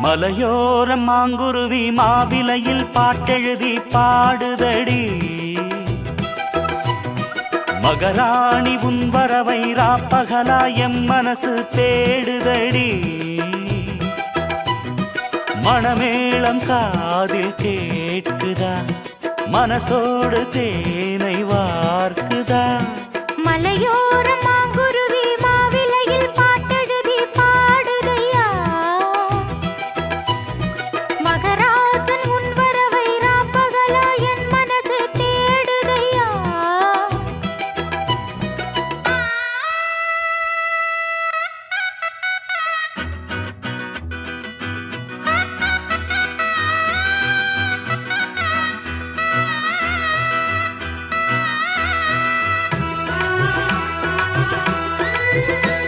மலையோர மாங்குருவி மாவிலையில் பாட்டெழுதி பாடுதடி மகராணி உன் வரவை ராப்பகலா எம் மனசு தேடுதடி மணமேளம் காதில் கேட்குதா மனசோடு தேனை வார்க்குதா மலையோர